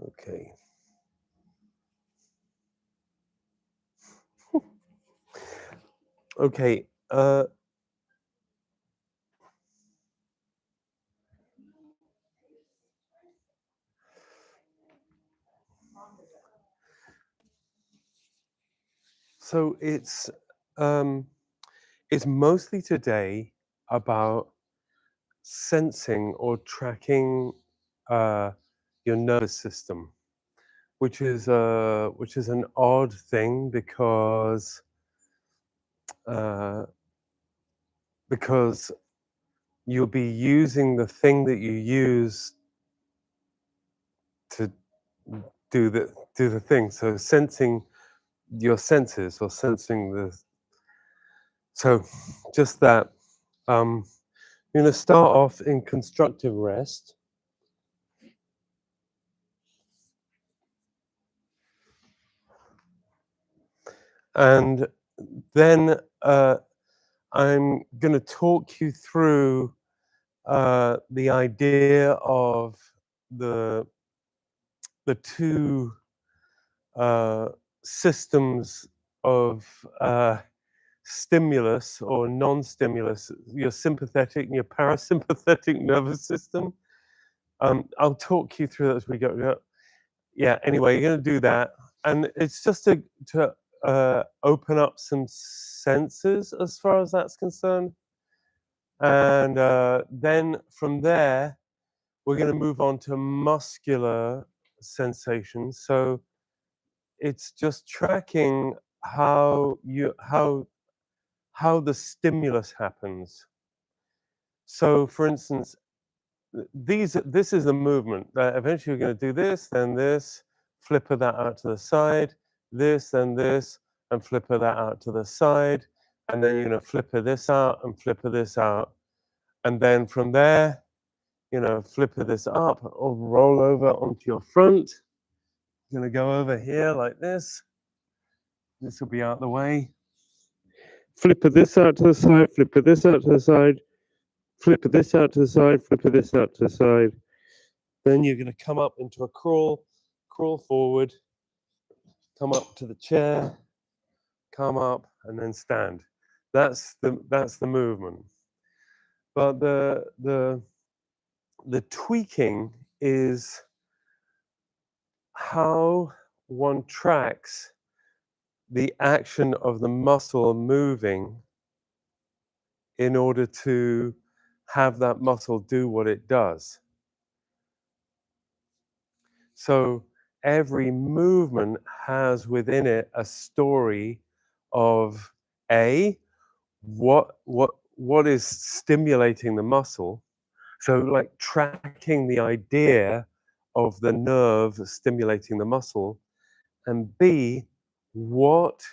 Okay. Okay. So it's mostly today about sensing or tracking uh, your nervous system, which is an odd thing uh, because you'll be using the thing that you use to do the thing. So sensing your senses or sensing the so just that. Um, you're going to start off in constructive rest. And then I'm going to talk you through the idea of the the two uh, systems of stimulus or non-stimulus, your sympathetic and your parasympathetic nervous system. I'll talk you through that as we go. Yeah. Anyway, you're going to do that, and it's just to open up some senses as far as that's concerned. And then from there, we're going to move on to muscular sensations. So it's just tracking how the stimulus happens. So, for instance, this is the movement. Eventually, you're going to do this, then this, flipper that out to the side, this, then this, and flipper that out to the side, and then you're going to flipper this out and flipper this out, and then from there, flipper this up or roll over onto your front. You're going to go over here like this. This will be out the way. Flipper this out to the side, flipper this out to the side, flipper this out to the side, flipper this out to the side. Then you're going to come up into a crawl forward, come up to the chair, come up, and then stand. That's the movement. But the tweaking is how one tracks the action of the muscle moving in order to have that muscle do what it does. So every movement has within it a story of what is stimulating the muscle. So like tracking the idea of the nerve stimulating the muscle, and B, what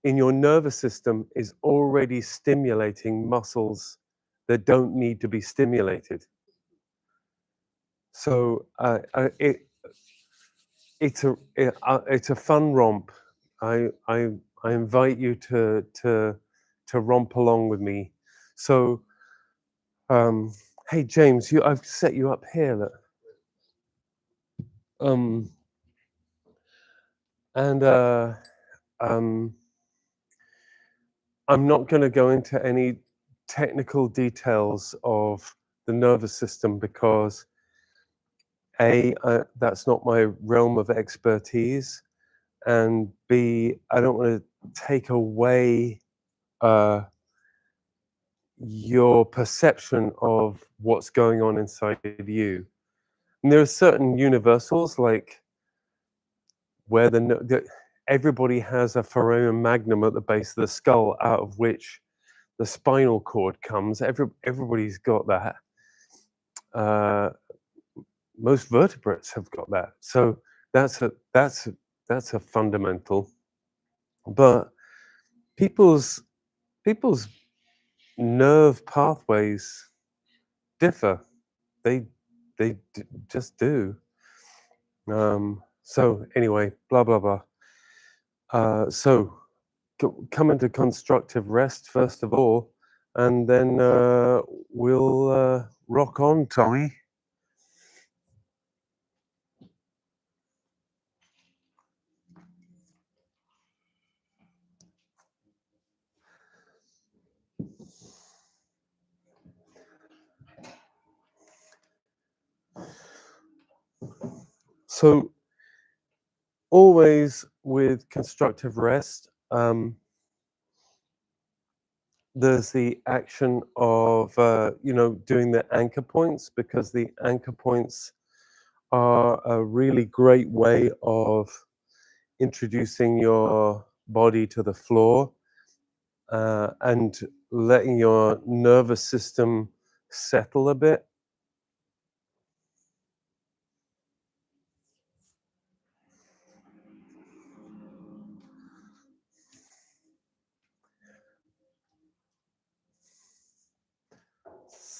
in your nervous system is already stimulating muscles that don't need to be stimulated. So it's a fun romp. I invite you to romp along with me. So, hey James, I've set you up here. Look. And I'm not going to go into any technical details of the nervous system because that's not my realm of expertise, and B, I don't want to take away your perception of what's going on inside you. And there are certain universals, like where everybody has a foramen magnum at the base of the skull, out of which the spinal cord comes. Everybody's got that. Most vertebrates have got that. So that's a fundamental. But people's nerve pathways differ. They just do. So anyway, blah blah blah. So come into constructive rest first of all, and then we'll rock on, Tommy. So always with constructive rest, there's the action of doing the anchor points, because the anchor points are a really great way of introducing your body to the floor and letting your nervous system settle a bit.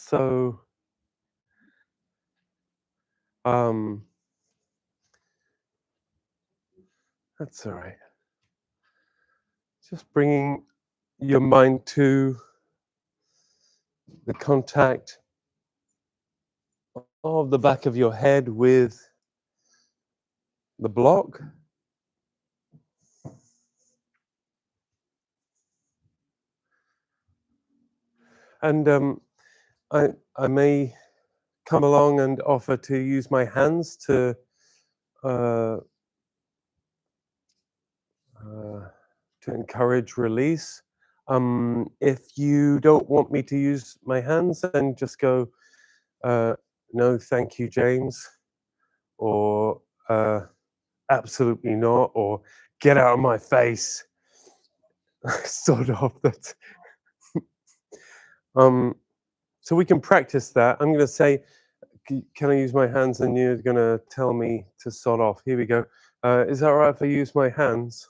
So that's all right. Just bringing your mind to the contact of the back of your head with the block. And I may come along and offer to use my hands to uh, encourage release. If you don't want me to use my hands, then just go, no, thank you, James, or absolutely not, or get out of my face, sort of. That. So we can practice that. I'm going to say, can I use my hands? And you're going to tell me to sod off. Here we go. Is that all right if I use my hands?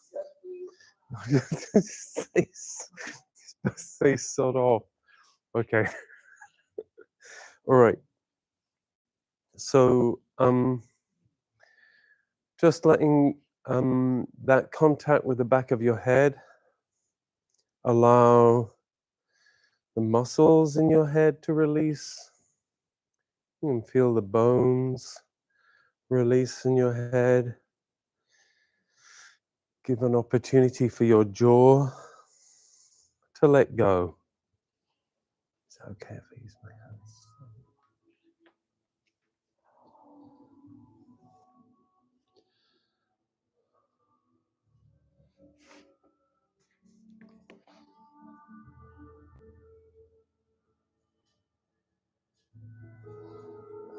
say sod off. Okay. All right. So just letting that contact with the back of your head allow the muscles in your head to release. You can feel the bones release in your head. Give an opportunity for your jaw to let go. Is that okay if I use my hands?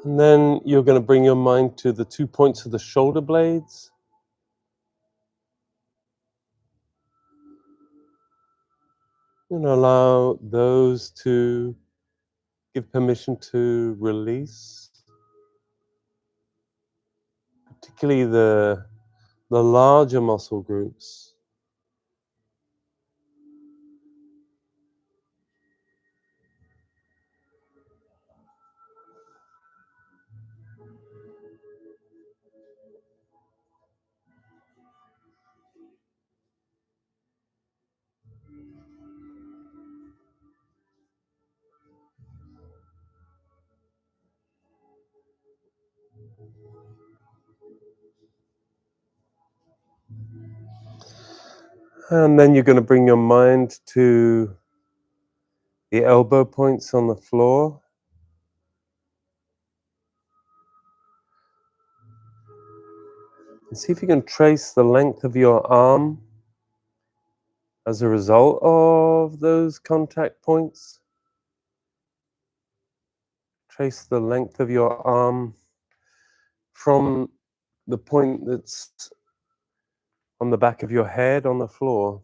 And then you're going to bring your mind to the 2 points of the shoulder blades. And allow those to give permission to release, particularly the larger muscle groups. And then you're going to bring your mind to the elbow points on the floor. And see if you can trace the length of your arm as a result of those contact points. Trace the length of your arm from the point that's on the back of your head on the floor.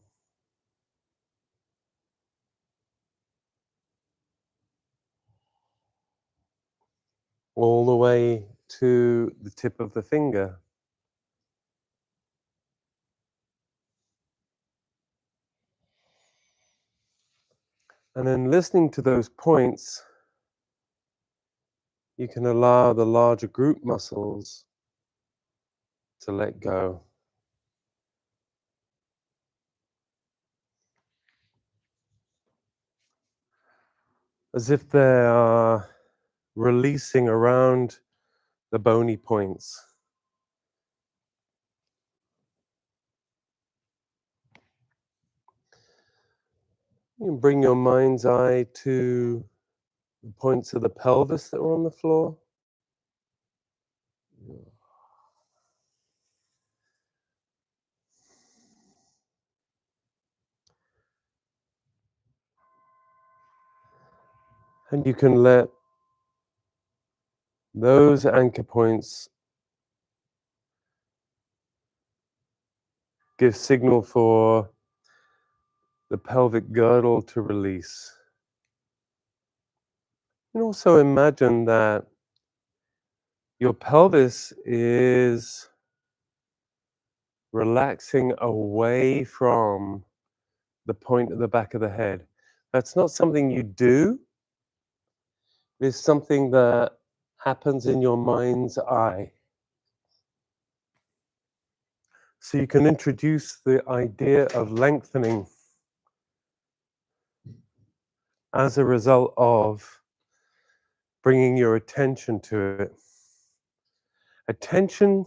All the way to the tip of the finger. And then listening to those points, you can allow the larger group muscles to let go. As if they are releasing around the bony points. You can bring your mind's eye to the points of the pelvis that are on the floor. And you can let those anchor points give signal for the pelvic girdle to release. And also imagine that your pelvis is relaxing away from the point at the back of the head. That's not something you do. It's something that happens in your mind's eye. So you can introduce the idea of lengthening as a result of bringing your attention to it. Attention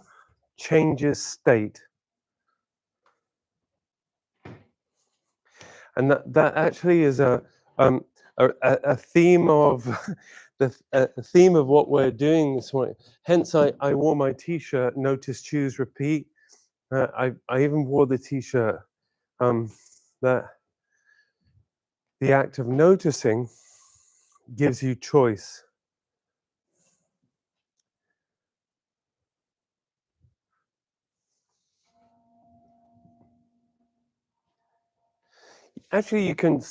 changes state. And that actually is a theme of a theme of what we're doing this morning. Hence, I wore my T-shirt, Notice, Choose, Repeat. I even wore the T-shirt that the act of noticing gives you choice. Actually, you can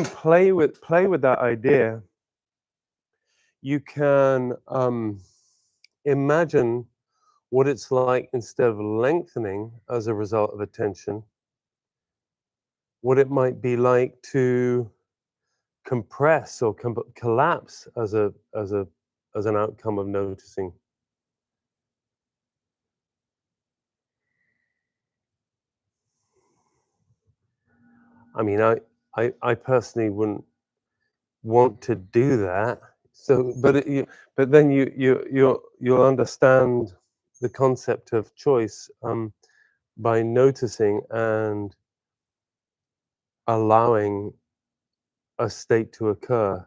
play with that idea. You can imagine what it's like instead of lengthening as a result of attention, what it might be like to compress or collapse as an outcome of noticing. I mean, I personally wouldn't want to do that. So, but then you'll understand the concept of choice by noticing and allowing a state to occur.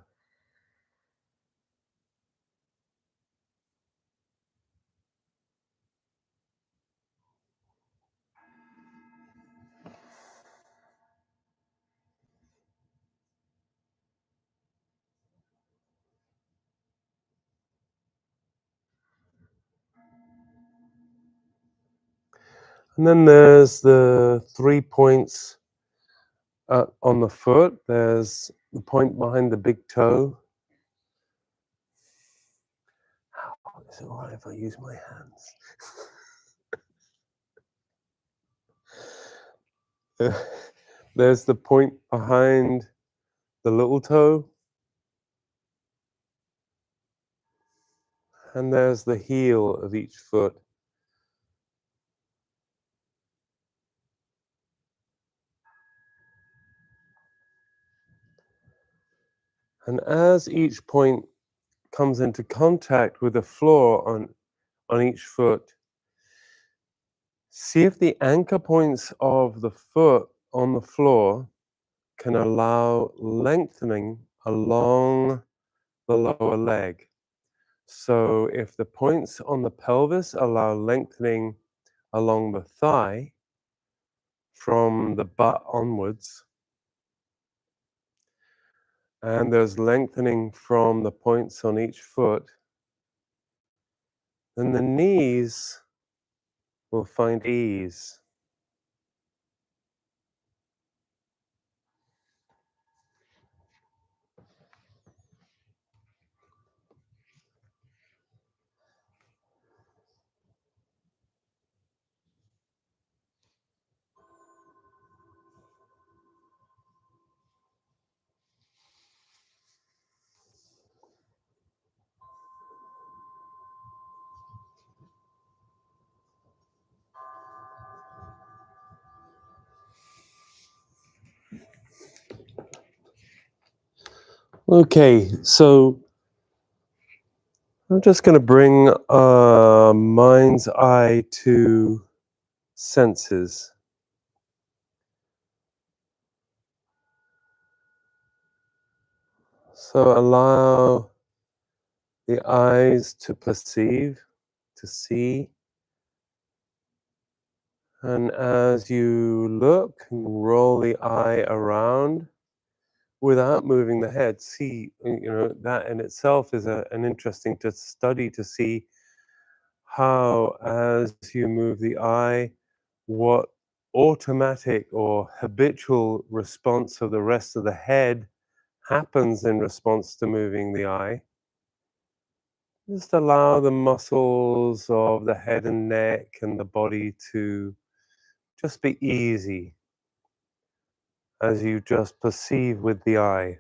And then there's the 3 points on the foot. There's the point behind the big toe. Is it all right if I use my hands? There's the point behind the little toe. And there's the heel of each foot. And as each point comes into contact with the floor on each foot, see if the anchor points of the foot on the floor can allow lengthening along the lower leg. So if the points on the pelvis allow lengthening along the thigh from the butt onwards, and there's lengthening from the points on each foot, then the knees will find ease. Okay, so I'm just going to bring mind's eye to senses. So allow the eyes to perceive, to see. And as you look, roll the eye around without moving the head. See, that in itself is an interesting to study to see how, as you move the eye, what automatic or habitual response of the rest of the head happens in response to moving the eye. Just allow the muscles of the head and neck and the body to just be easy as you just perceive with the eye.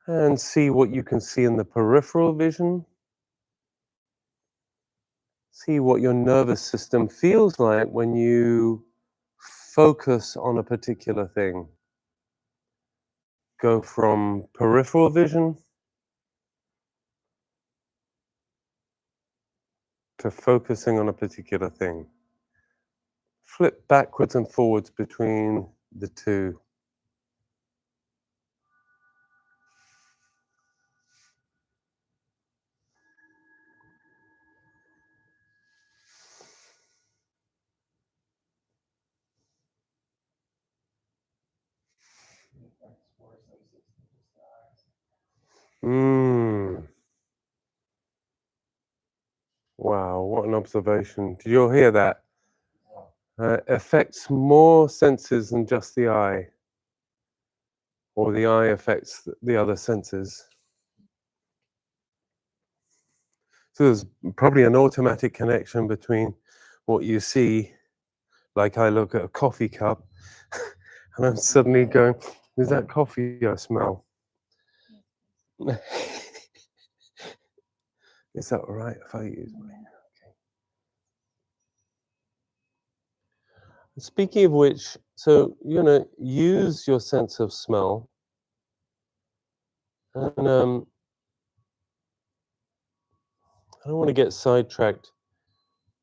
And see what you can see in the peripheral vision. See what your nervous system feels like when you focus on a particular thing. Go from peripheral vision to focusing on a particular thing. Flip backwards and forwards between the two. Wow, what an observation. Did you all hear that? Affects more senses than just the eye, or the eye affects the other senses. So there's probably an automatic connection between what you see, like I look at a coffee cup, and I'm suddenly going, is that coffee I smell? Is that all right if I use my... Okay. Speaking of which, so you're going to use your sense of smell, and I don't want to get sidetracked,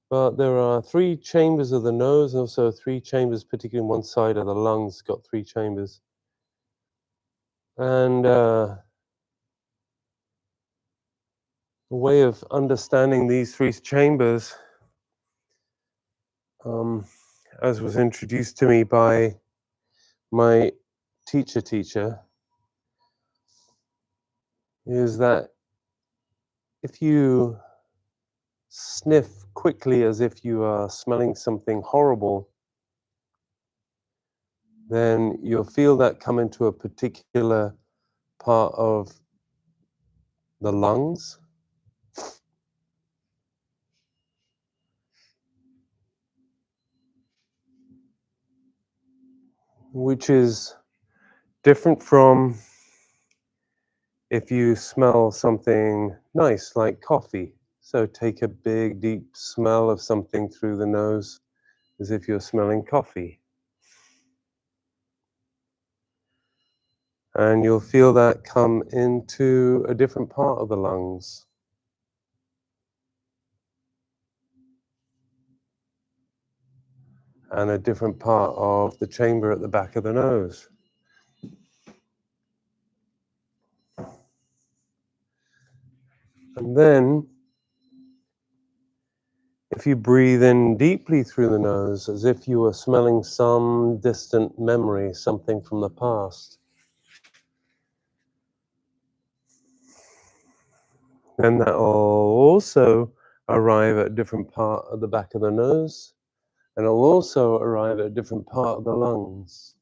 but there are 3 chambers of the nose, and also 3 chambers, particularly on one side of the lungs, got 3 chambers. And a way of understanding these 3 chambers, as was introduced to me by my teacher, is that if you sniff quickly as if you are smelling something horrible, then you'll feel that come into a particular part of the lungs. Which is different from if you smell something nice like coffee. So take a big, deep smell of something through the nose as if you're smelling coffee. And you'll feel that come into a different part of the lungs. And a different part of the chamber at the back of the nose. And then, if you breathe in deeply through the nose, as if you were smelling some distant memory, something from the past, then that will also arrive at a different part of the back of the nose, and it'll also arrive at a different part of the lungs.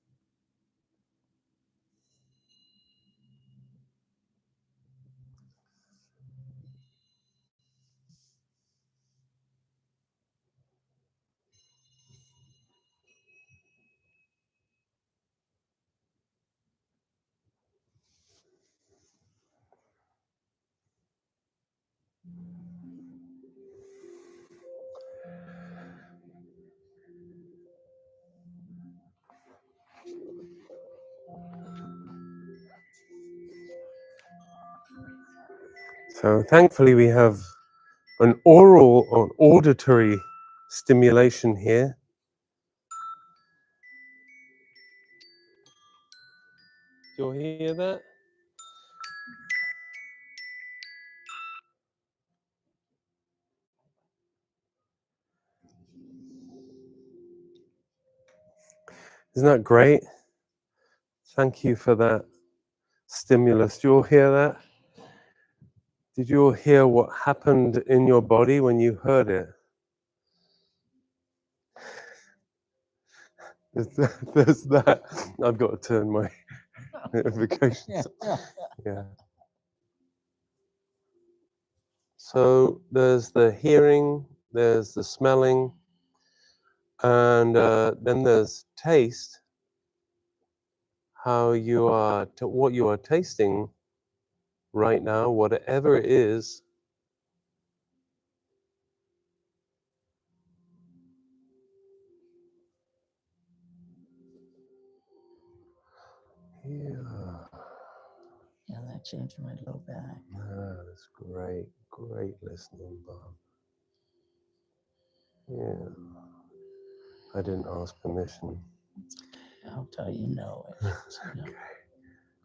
So thankfully we have an oral or auditory stimulation here. Do you hear that? Isn't that great? Thank you for that stimulus. Did you all hear that? Did you all hear what happened in your body when you heard it? There's that. I've got to turn my notifications. Yeah. So there's the hearing, there's the smelling, and then there's taste. How you are, what you are tasting right now, whatever it is. Yeah, that changed my low back. That's great, great listening, Bob. Yeah, I didn't ask permission. I'll tell you no.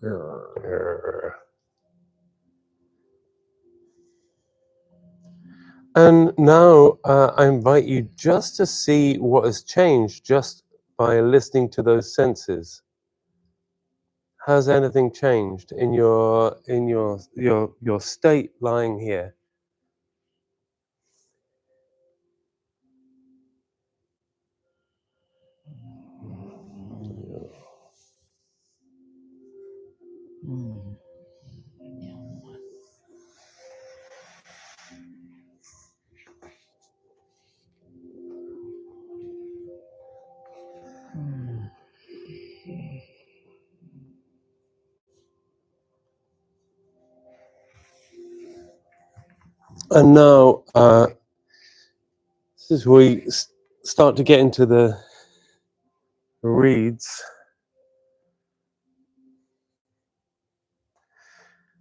Okay. And now I invite you just to see what has changed just by listening to those senses. Has anything changed in your state lying here? And now this is where we start to get into the reads.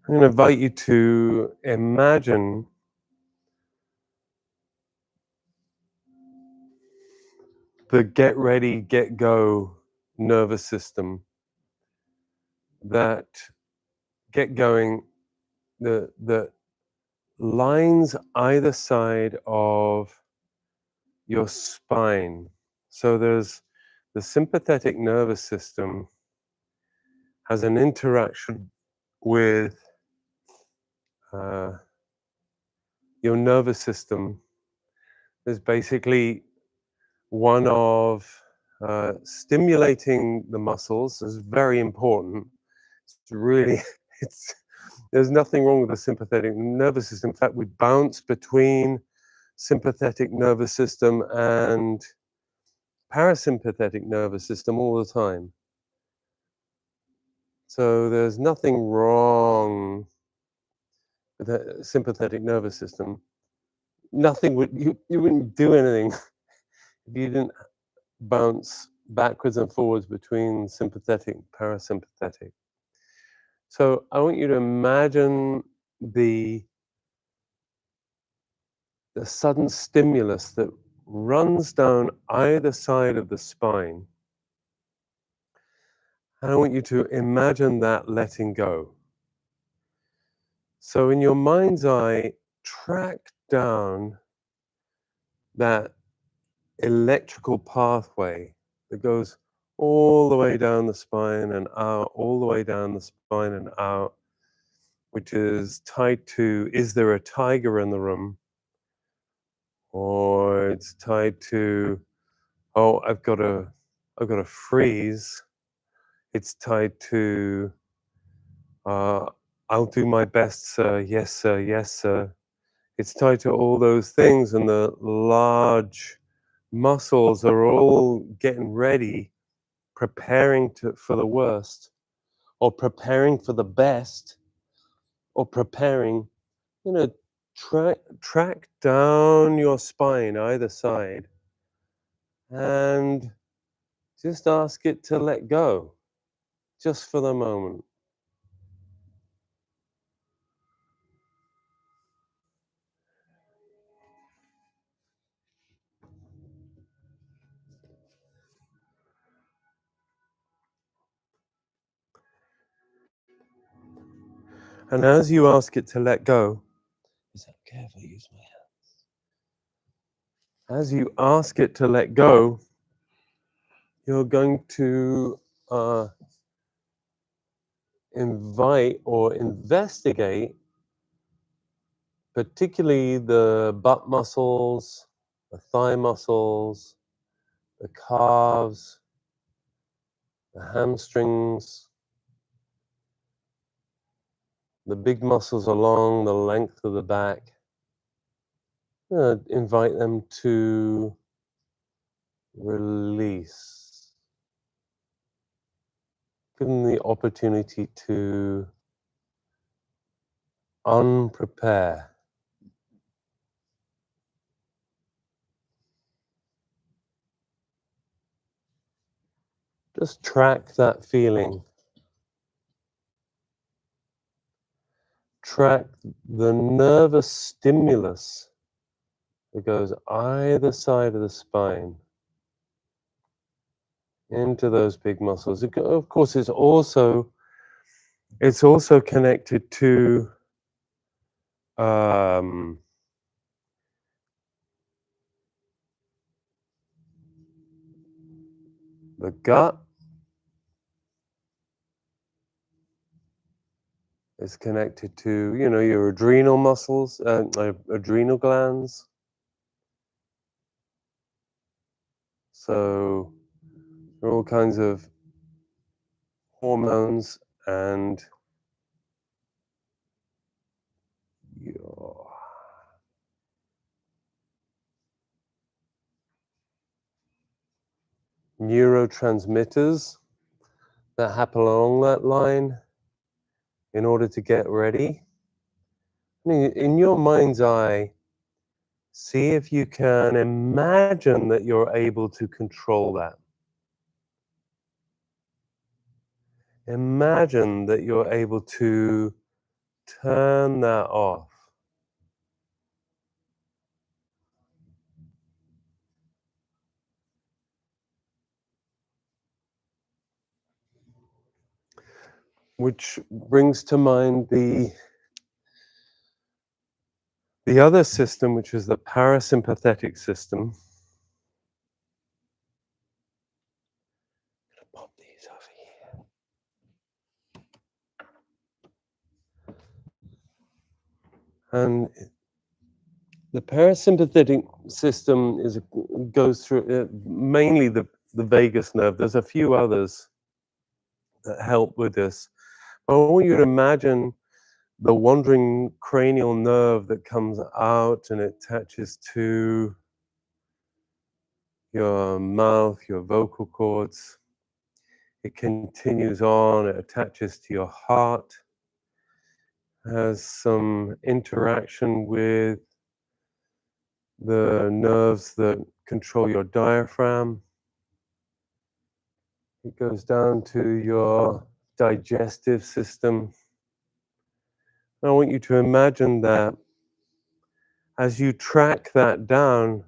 I'm going to invite you to imagine the get ready, get go nervous system, that get going, the lines either side of your spine. So there's the sympathetic nervous system has an interaction with your nervous system. There's basically one of stimulating the muscles is very important. It's really, there's nothing wrong with the sympathetic nervous system. In fact, we bounce between sympathetic nervous system and parasympathetic nervous system all the time. So there's nothing wrong with the sympathetic nervous system. Nothing would, you wouldn't do anything if you didn't bounce backwards and forwards between sympathetic and parasympathetic. So I want you to imagine the sudden stimulus that runs down either side of the spine. And I want you to imagine that letting go. So in your mind's eye, track down that electrical pathway that goes all the way down the spine and out, all the way down the spine and out, which is tied to, is there a tiger in the room? Or it's tied to, oh, I've got to freeze. It's tied to, I'll do my best, sir. Yes, sir. Yes, sir. It's tied to all those things, and the large muscles are all getting ready, preparing for the worst, or preparing for the best, or preparing, track down your spine either side, and just ask it to let go, just for the moment. And as you ask it to let go, is that okay if I use my hands? As you ask it to let go, you're going to invite or investigate particularly the butt muscles, the thigh muscles, the calves, the hamstrings, the big muscles along the length of the back. Invite them to release. Give them the opportunity to unprepare. Just track that feeling. Track the nervous stimulus that goes either side of the spine into those big muscles. Of course, it's also connected to the gut. It's connected to, your adrenal muscles, adrenal glands. So there are all kinds of hormones and your neurotransmitters that happen along that line in order to get ready. In your mind's eye, see if you can imagine that you're able to control that. Imagine that you're able to turn that off. Which brings to mind the other system, which is the parasympathetic system. I'm gonna pop these over here. And the parasympathetic system goes through mainly the vagus nerve. There's a few others that help with this. But I want you to imagine the wandering cranial nerve that comes out and it attaches to your mouth, your vocal cords. It continues on, it attaches to your heart, has some interaction with the nerves that control your diaphragm. It goes down to your digestive system. I want you to imagine that as you track that down,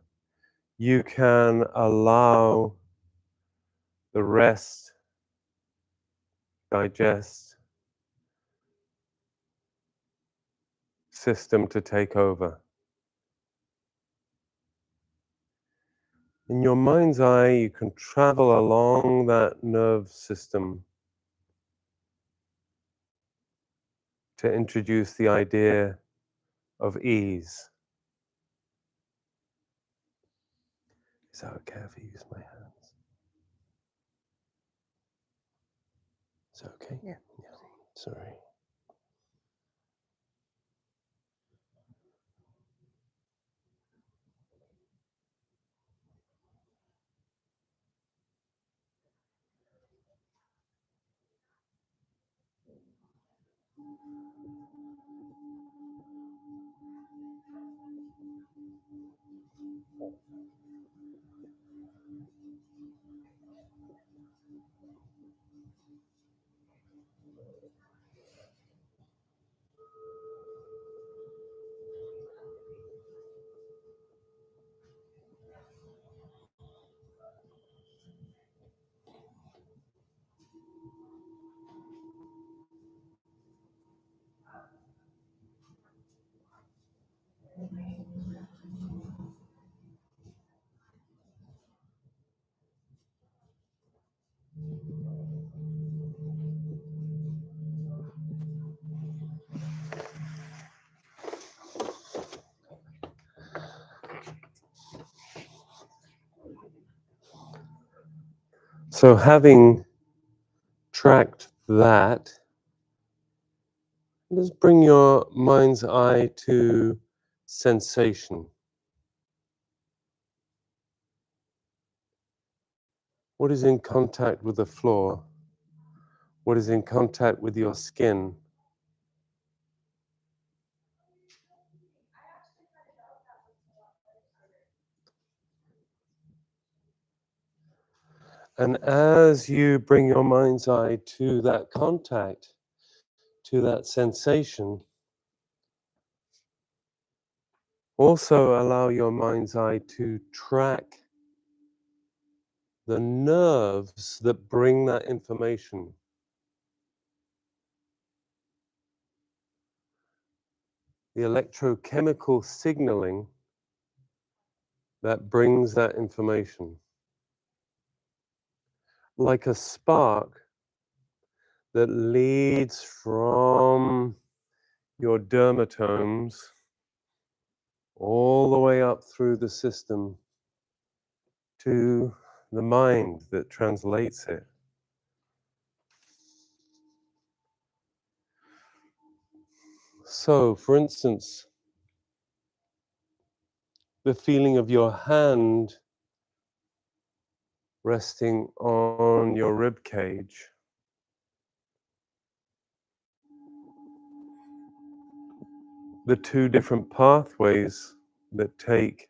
you can allow the rest, digest system to take over. In your mind's eye, you can travel along that nerve system to introduce the idea of ease. Is that okay if I use my hands? Is that okay? Yeah. Sorry. So having tracked that, just bring your mind's eye to sensation. What is in contact with the floor? What is in contact with your skin? And as you bring your mind's eye to that contact, to that sensation, also allow your mind's eye to track the nerves that bring that information. The electrochemical signaling that brings that information. Like a spark that leads from your dermatomes all the way up through the system to the mind that translates it. So, for instance, the feeling of your hand resting on your rib cage. The two different pathways that take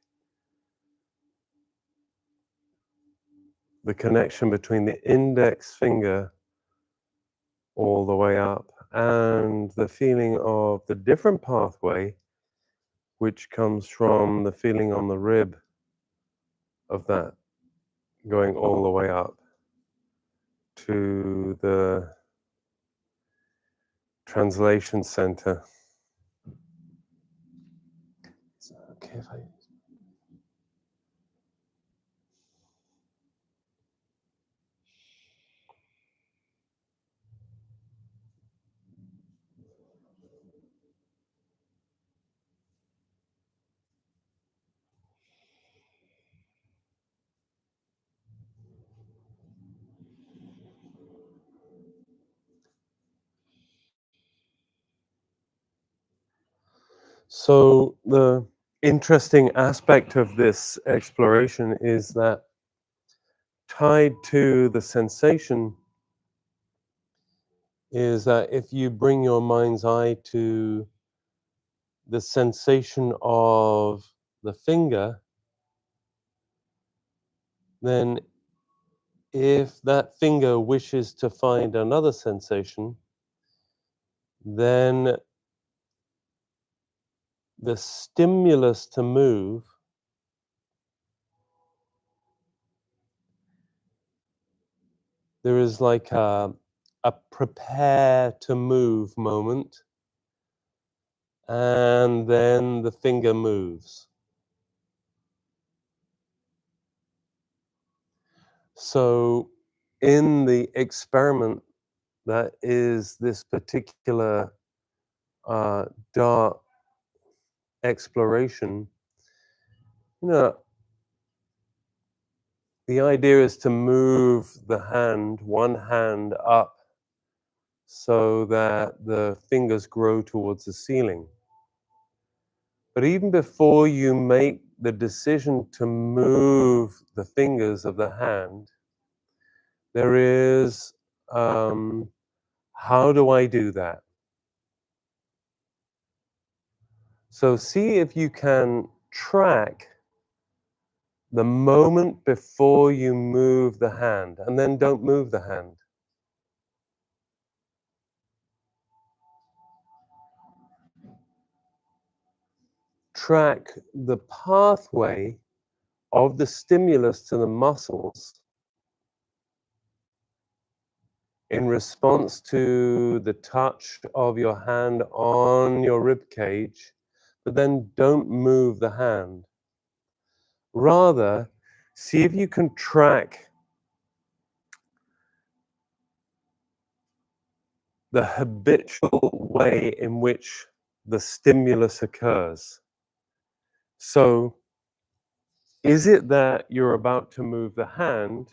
the connection between the index finger all the way up and the feeling of the different pathway which comes from the feeling on the rib of that going all the way up to the translation center. Is it okay if I... So the interesting aspect of this exploration is that tied to the sensation is that if you bring your mind's eye to the sensation of the finger, then if that finger wishes to find another sensation, then the stimulus to move there is like a prepare to move moment, and then the finger moves. So in the experiment that is this particular DART exploration, you know, the idea is to move the hand, one hand up, so that the fingers grow towards the ceiling. But even before you make the decision to move the fingers of the hand, there is, how do I do that? So see if you can track the moment before you move the hand, and then don't move the hand. Track the pathway of the stimulus to the muscles in response to the touch of your hand on your rib cage, but then don't move the hand. Rather, see if you can track the habitual way in which the stimulus occurs. So, is it that you're about to move the hand,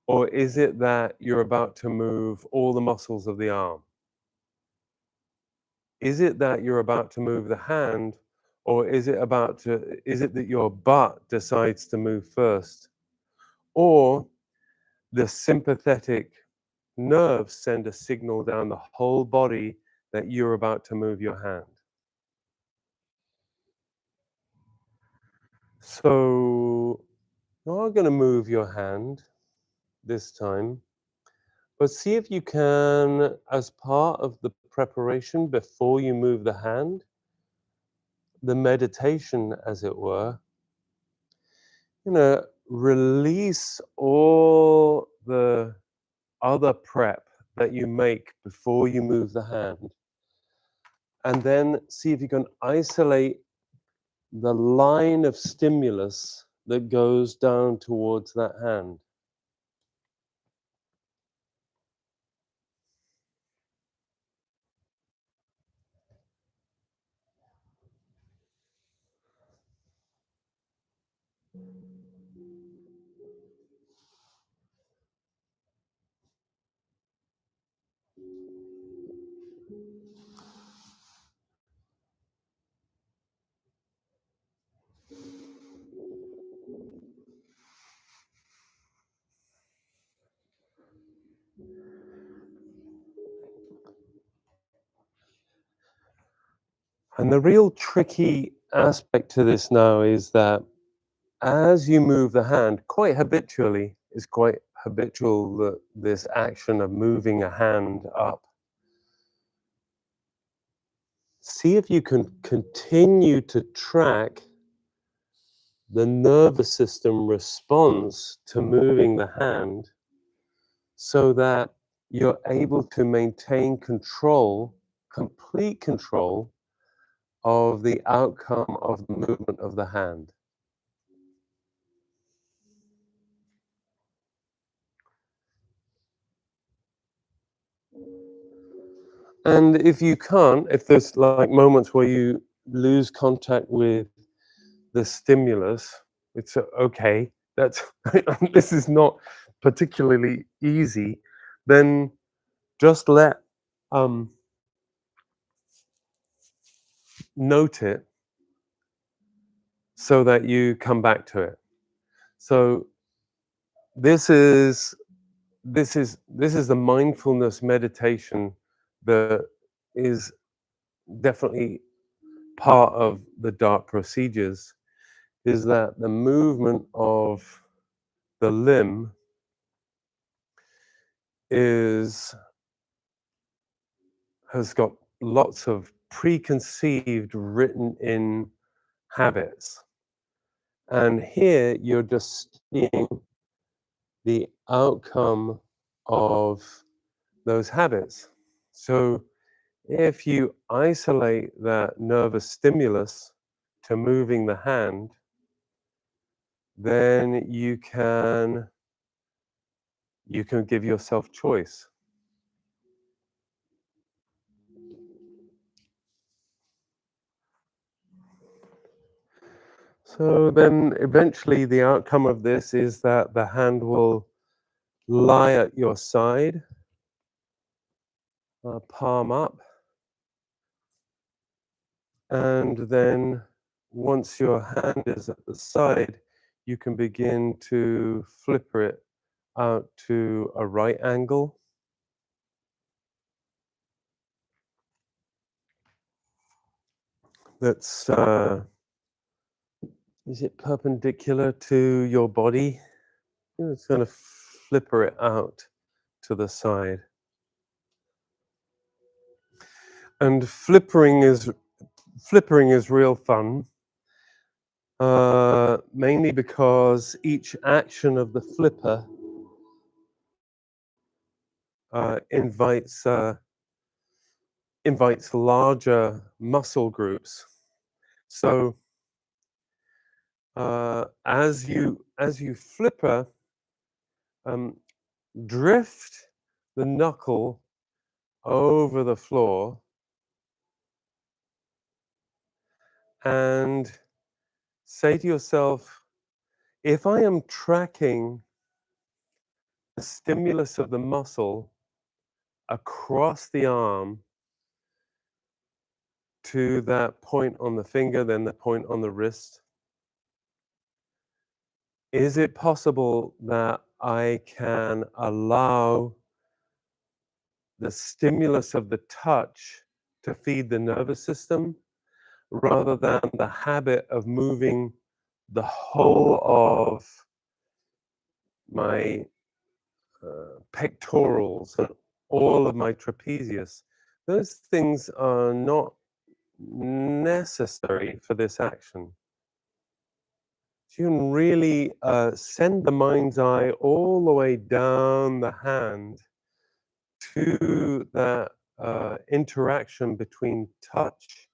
Or is it that you're about to move all the muscles of the arm? Is it that you're about to move the hand, or is it that your butt decides to move first? Or the sympathetic nerves send a signal down the whole body that you're about to move your hand. So you are going to move your hand this time, but see if you can, as part of the preparation before you move the hand, the meditation, as it were, release all the other prep that you make before you move the hand, and then see if you can isolate the line of stimulus that goes down towards that hand. And the real tricky aspect to this now is that as you move the hand, quite habitually, it's quite habitual that this action of moving a hand up. See if you can continue to track the nervous system response to moving the hand so that you're able to maintain control, complete control of the outcome of the movement of the hand. And if you can't, if there's like moments where you lose contact with the stimulus, it's okay. That's this is not particularly easy. Then just note it so that you come back to it. So this is the mindfulness meditation that is definitely part of the dark procedures, is that the movement of the limb has got lots of preconceived written in habits. And here you're just seeing the outcome of those habits. So if you isolate that nervous stimulus to moving the hand, then you can give yourself choice. So then eventually the outcome of this is that the hand will lie at your side, palm up, and then once your hand is at the side, you can begin to flipper it out to a right angle. That's is it perpendicular to your body? It's going to flipper it out to the side. And flippering is real fun, mainly because each action of the flipper invites larger muscle groups. So as you flipper, drift the knuckle over the floor and say to yourself, if I am tracking the stimulus of the muscle across the arm to that point on the finger, then the point on the wrist? Is it possible that I can allow the stimulus of the touch to feed the nervous system rather than the habit of moving the whole of my pectorals and all of my trapezius? Those things are not necessary for this action. So you can really send the mind's eye all the way down the hand to that interaction between touch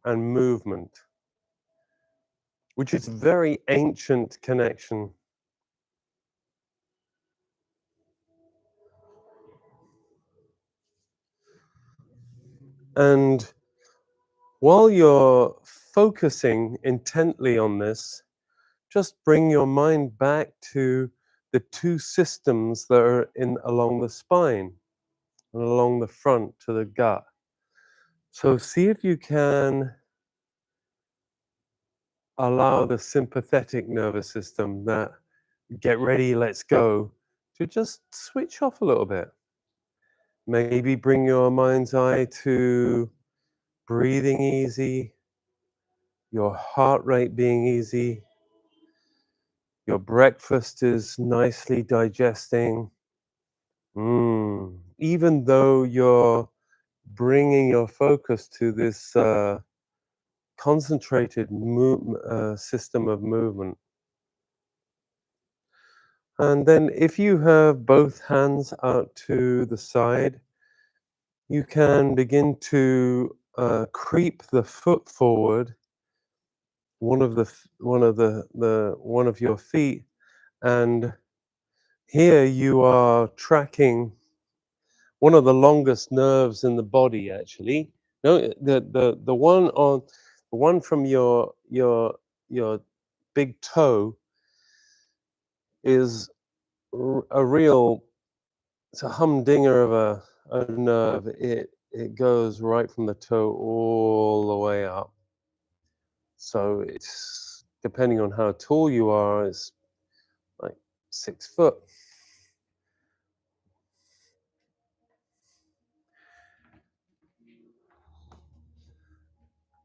and movement, which is a very ancient connection. And while you're focusing intently on this, just bring your mind back to the two systems that are along the spine and along the front to the gut. So see if you can allow the sympathetic nervous system, that get ready, let's go, to just switch off a little bit. Maybe bring your mind's eye to breathing easy, your heart rate being easy, your breakfast is nicely digesting. Even though you're bringing your focus to this concentrated system of movement. And then if you have both hands out to the side, you can begin to creep the foot forward, one of your feet, and here you are tracking one of the longest nerves in the body, actually. No, the one from your big toe is a real, it's a humdinger of a nerve. It goes right from the toe all the way up. So it's, depending on how tall you are, it's like 6 foot.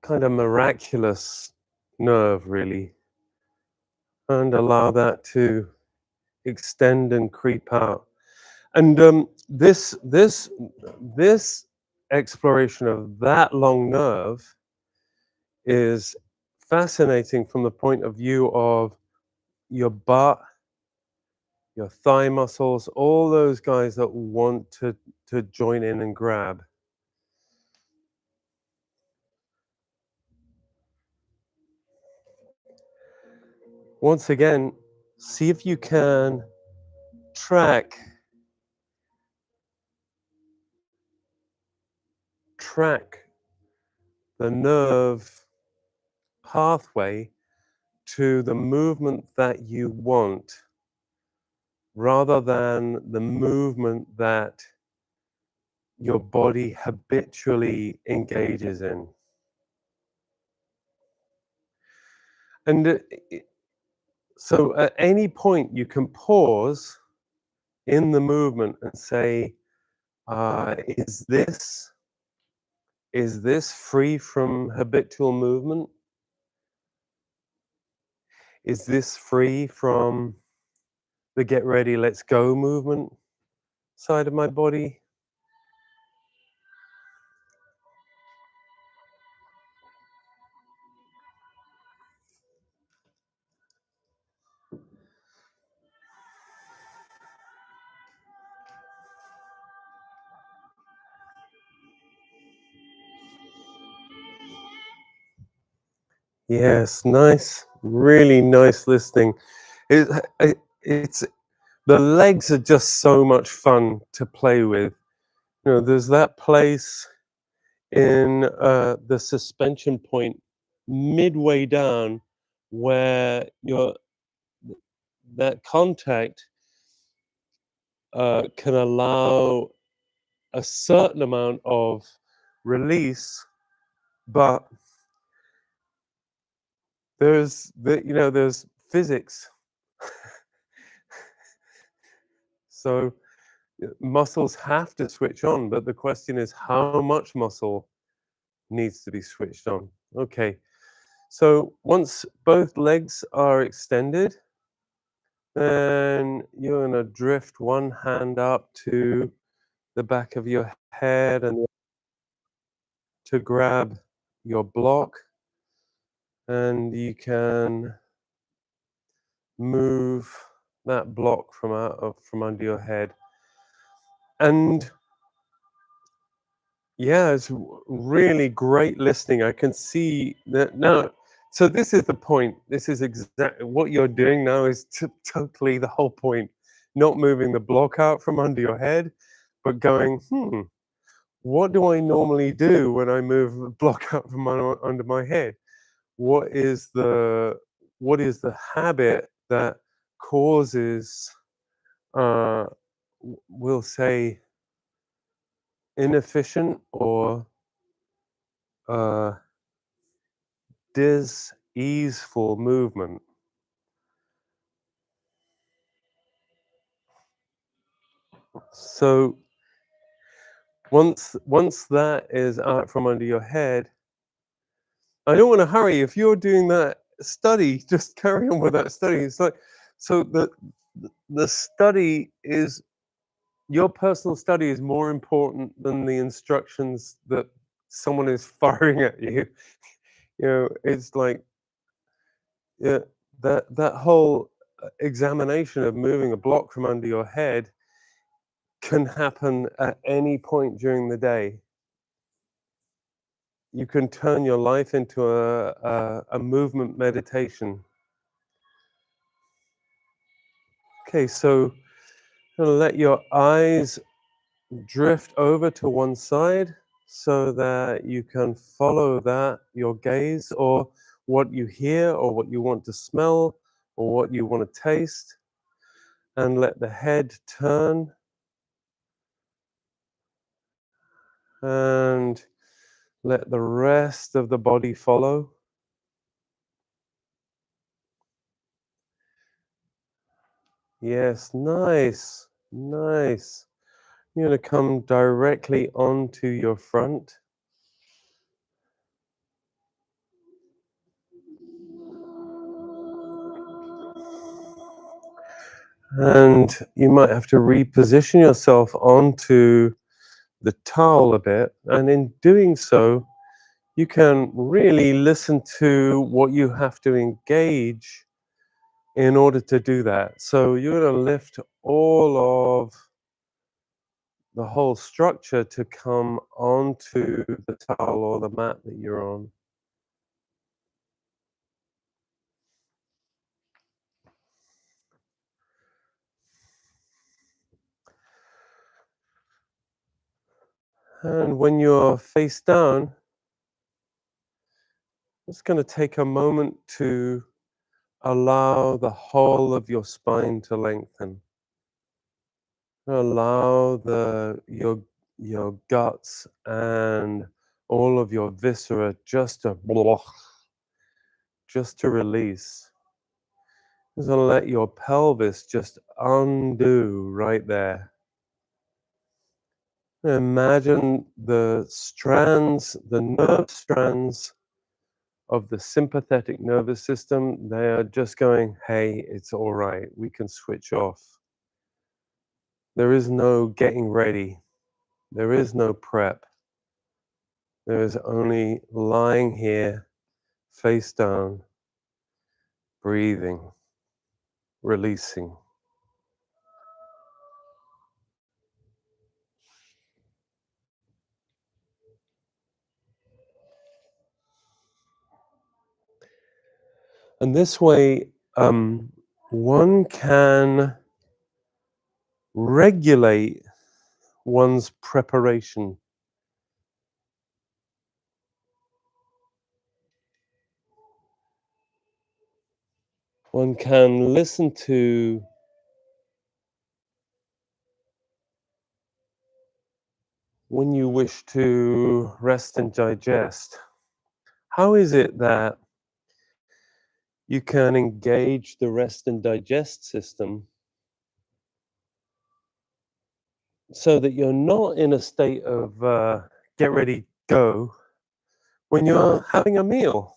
Kind of miraculous nerve, really. And allow that to extend and creep out. And this exploration of that long nerve is fascinating from the point of view of your butt, your thigh muscles, all those guys that want to join in and grab. Once again, see if you can track the nerve pathway to the movement that you want, rather than the movement that your body habitually engages in. And so at any point you can pause in the movement and say, is this free from habitual movement? Is this free from the get ready, let's go movement side of my body? Yes, nice, really nice listening. It's the legs are just so much fun to play with. You know, there's that place in the suspension point midway down where that contact can allow a certain amount of release, but there's there's physics. So muscles have to switch on, but the question is how much muscle needs to be switched on. Okay, so once both legs are extended, then you're going to drift one hand up to the back of your head and to grab your block, and you can move that block from under your head. And yeah, it's really great listening. I can see that now. So this is the point. This is exactly what you're doing now is totally the whole point. Not moving the block out from under your head, but going, what do I normally do when I move a block out from under my head? What is the habit that causes, we'll say, inefficient or dis-easeful movement? So once that is out from under your head, I don't want to hurry. If you're doing that study, just carry on with that study. It's like, so the study is, your personal study is more important than the instructions that someone is firing at you. It's like, yeah, that whole examination of moving a block from under your head can happen at any point during the day. You can turn your life into a movement meditation. Okay, so I'm gonna let your eyes drift over to one side so that you can follow your gaze, or what you hear, or what you want to smell, or what you want to taste, and let the head turn and let the rest of the body follow. Yes, nice, nice. You're going to come directly onto your front. And you might have to reposition yourself onto the towel a bit. And in doing so, you can really listen to what you have to engage in order to do that. So you're going to lift all of the whole structure to come onto the towel or the mat that you're on. And when you're face down, it's going to take a moment to allow the whole of your spine to lengthen. Allow your guts and all of your viscera just to release. Just gonna let your pelvis just undo right there. Imagine the nerve strands of the sympathetic nervous system. They are just going, hey, it's all right. We can switch off. There is no getting ready. There is no prep. There is only lying here, face down, breathing, releasing. And this way, one can regulate one's preparation. one can listen to when you wish to rest and digest. How is it that you can engage the rest and digest system so that you're not in a state of get ready, go when you're having a meal?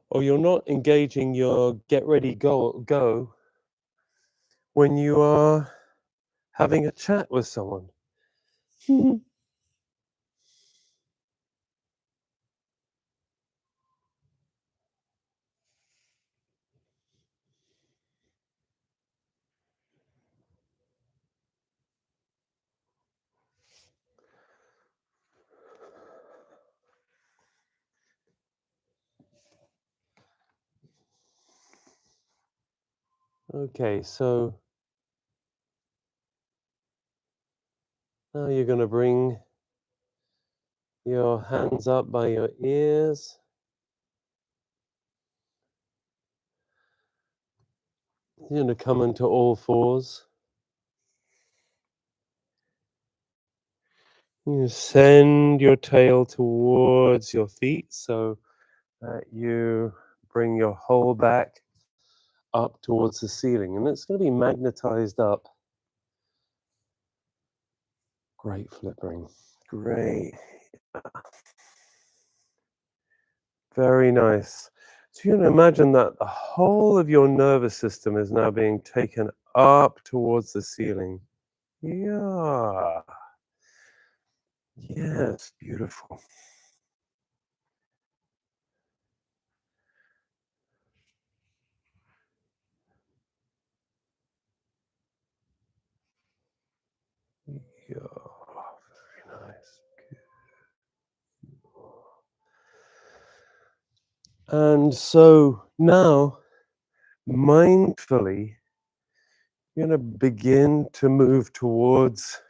Or you're not engaging your get ready, go when you are having a chat with someone. Okay, so now you're going to bring your hands up by your ears. You're going to come into all fours. You send your tail towards your feet so that you bring your whole back up towards the ceiling, and it's going to be magnetized up. Great flippering. Great. Very nice. So you can imagine that the whole of your nervous system is now being taken up towards the ceiling. Yeah. Yes, beautiful. Yeah, very nice. And so now, mindfully, you're going to begin to move towards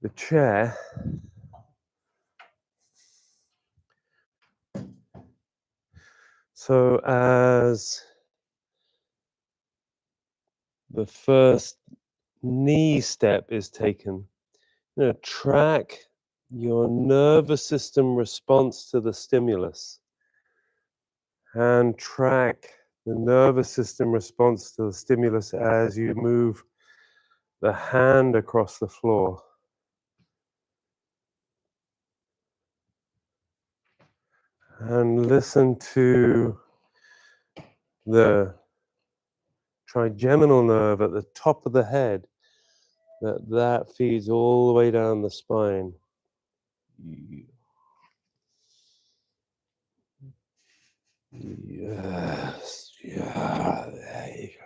the chair. So as the first knee step is taken, you're going to track your nervous system response to the stimulus and track the nervous system response to the stimulus as you move the hand across the floor. And listen to the trigeminal nerve at the top of the head that feeds all the way down the spine. Yes, yeah, there you go.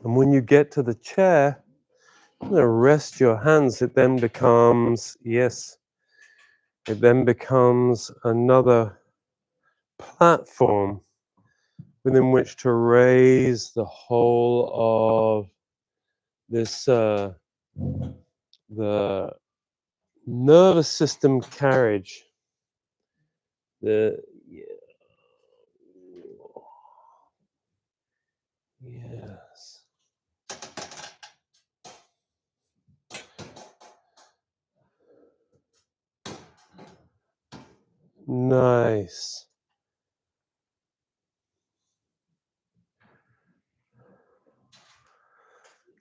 And when you get to the chair, you're going to rest your hands. It then becomes, yes, it then becomes another platform within which to raise the whole of this, the nervous system carriage. The yes. Nice.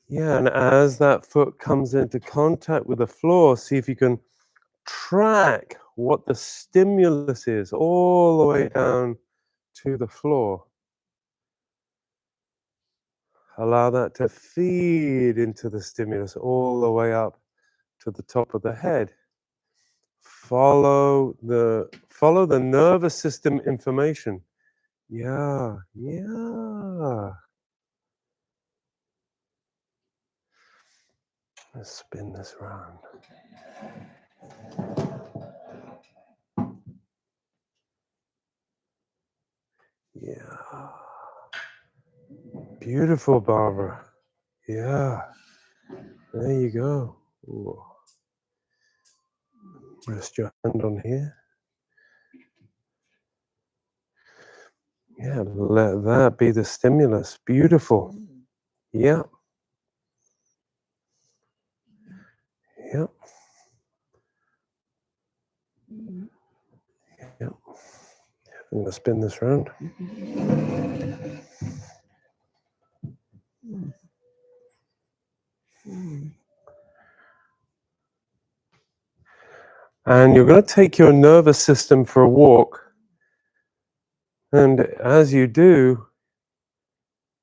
Yeah, and as that foot comes into contact with the floor, see if you can track what the stimulus is all the way down to the floor. Allow that to feed into the stimulus all the way up to the top of the head. Follow the nervous system information. Yeah, yeah. Let's spin this around. Yeah. Beautiful, Barbara. Yeah. There you go. Ooh. Rest your hand on here. Yeah, let that be the stimulus. Beautiful. Yeah. Yep. Yep. I'm gonna spin this round. And you're going to take your nervous system for a walk. And as you do,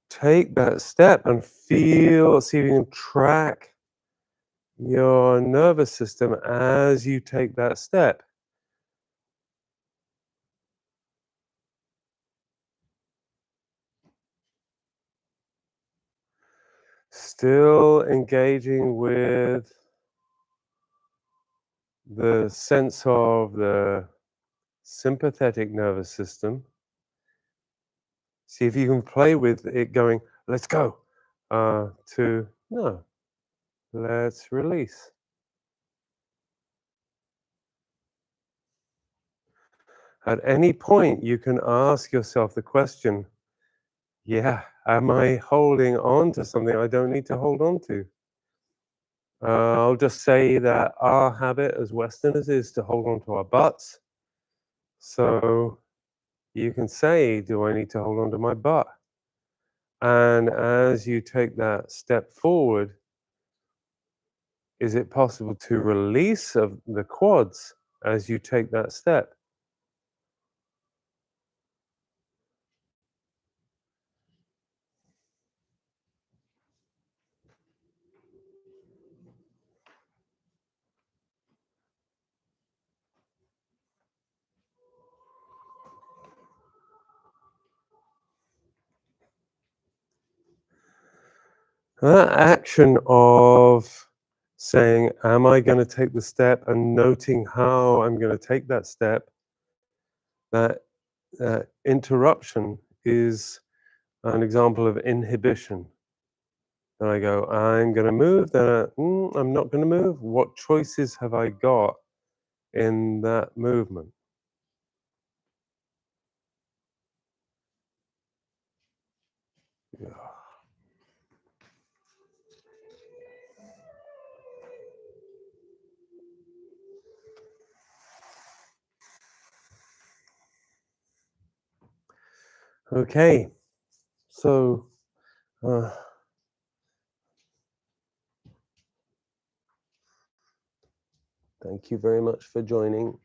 take that step and feel, see if you can track your nervous system as you take that step. Still engaging with the sense of the sympathetic nervous system. See if you can play with it going, let's go, to no, let's release. At any point, you can ask yourself the question, yeah, am I holding on to something I don't need to hold on to? I'll just say that our habit as Westerners is to hold on to our butts. So you can say, do I need to hold on to my butt? And as you take that step forward, is it possible to release of the quads as you take that step? That action of saying, am I going to take the step, and noting how I'm going to take that step, that interruption is an example of inhibition. And I go, I'm going to move, then I'm not going to move. What choices have I got in that movement? Yeah. Okay, so thank you very much for joining.